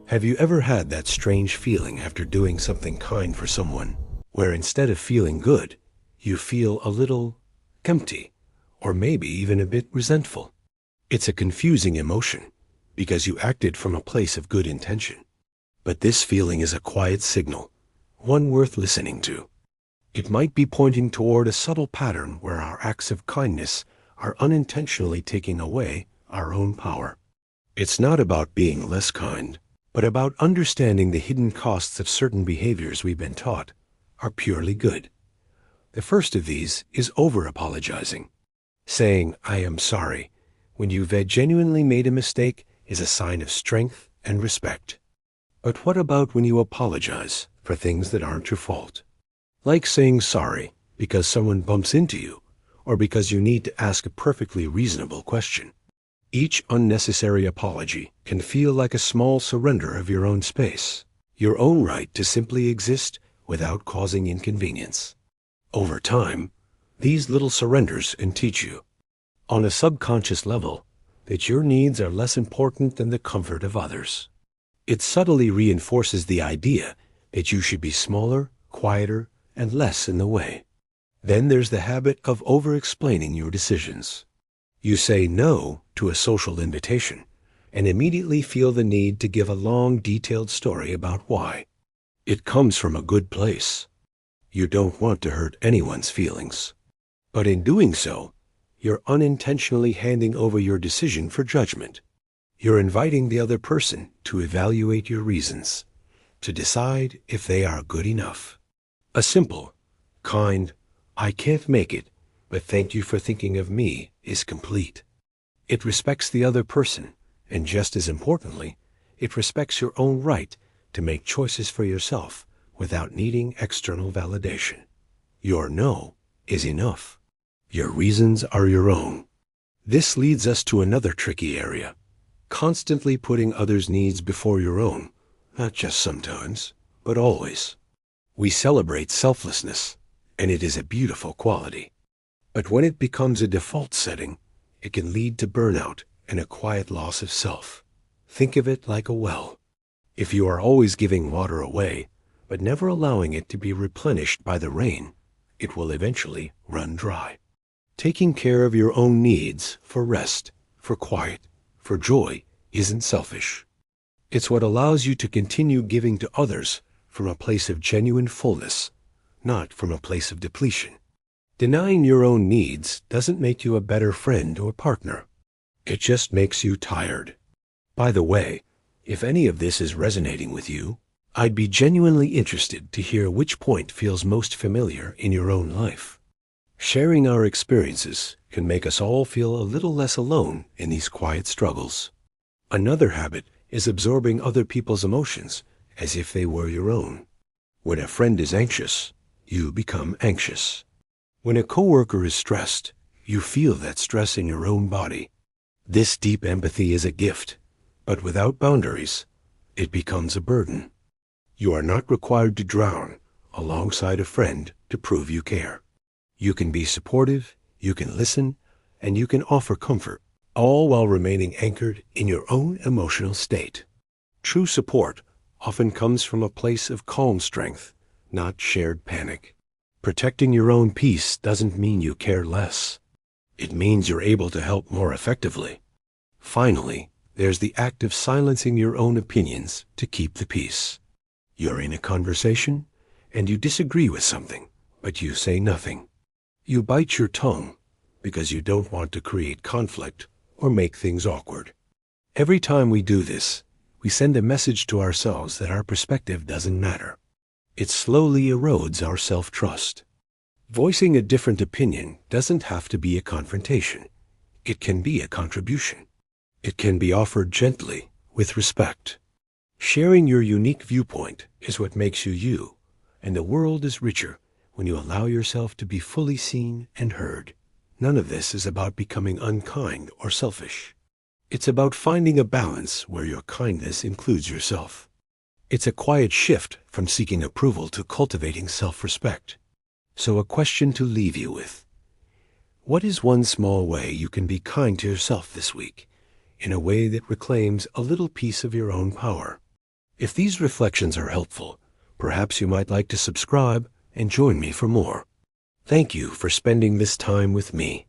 Have you ever had that strange feeling after doing something kind for someone, where instead of feeling good, you feel a little empty, or maybe even a bit resentful? It's a confusing emotion, because you acted from a place of good intention. But this feeling is a quiet signal, one worth listening to. It might be pointing toward a subtle pattern where our acts of kindness are unintentionally taking away our own power. It's not about being less kind, but about understanding the hidden costs of certain behaviors we've been taught are purely good. The first of these is over-apologizing. Saying, "I am sorry," when you've genuinely made a mistake is a sign of strength and respect. But what about when you apologize for things that aren't your fault? Like saying sorry because someone bumps into you, or because you need to ask a perfectly reasonable question. Each unnecessary apology can feel like a small surrender of your own space, your own right to simply exist without causing inconvenience. Over time, these little surrenders can teach you, on a subconscious level, that your needs are less important than the comfort of others. It subtly reinforces the idea that you should be smaller, quieter, and less in the way. Then there's the habit of over-explaining your decisions. You say no to a social invitation and immediately feel the need to give a long, detailed story about why. It comes from a good place. You don't want to hurt anyone's feelings. But in doing so, you're unintentionally handing over your decision for judgment. You're inviting the other person to evaluate your reasons, to decide if they are good enough. A simple, kind, "I can't make it, but thank you for thinking of me," is complete. It respects the other person, and just as importantly, it respects your own right to make choices for yourself without needing external validation. Your no is enough. Your reasons are your own. This leads us to another tricky area: constantly putting others' needs before your own, not just sometimes, but always. We celebrate selflessness, and it is a beautiful quality. But when it becomes a default setting, it can lead to burnout and a quiet loss of self. Think of it like a well. If you are always giving water away, but never allowing it to be replenished by the rain, it will eventually run dry. Taking care of your own needs for rest, for quiet, for joy isn't selfish. It's what allows you to continue giving to others from a place of genuine fullness, not from a place of depletion. Denying your own needs doesn't make you a better friend or partner. It just makes you tired. By the way, if any of this is resonating with you, I'd be genuinely interested to hear which point feels most familiar in your own life. Sharing our experiences can make us all feel a little less alone in these quiet struggles. Another habit is absorbing other people's emotions as if they were your own. When a friend is anxious, you become anxious. When a coworker is stressed, you feel that stress in your own body. This deep empathy is a gift, but without boundaries, it becomes a burden. You are not required to drown alongside a friend to prove you care. You can be supportive, you can listen, and you can offer comfort, all while remaining anchored in your own emotional state. True support often comes from a place of calm strength, not shared panic. Protecting your own peace doesn't mean you care less. It means you're able to help more effectively. Finally, there's the act of silencing your own opinions to keep the peace. You're in a conversation, and you disagree with something, but you say nothing. You bite your tongue because you don't want to create conflict or make things awkward. Every time we do this, we send a message to ourselves that our perspective doesn't matter. It slowly erodes our self-trust. Voicing a different opinion doesn't have to be a confrontation. It can be a contribution. It can be offered gently, with respect. Sharing your unique viewpoint is what makes you you, and the world is richer when you allow yourself to be fully seen and heard. None of this is about becoming unkind or selfish. It's about finding a balance where your kindness includes yourself. It's a quiet shift from seeking approval to cultivating self-respect. So a question to leave you with: what is one small way you can be kind to yourself this week, in a way that reclaims a little piece of your own power? If these reflections are helpful, perhaps you might like to subscribe and join me for more. Thank you for spending this time with me.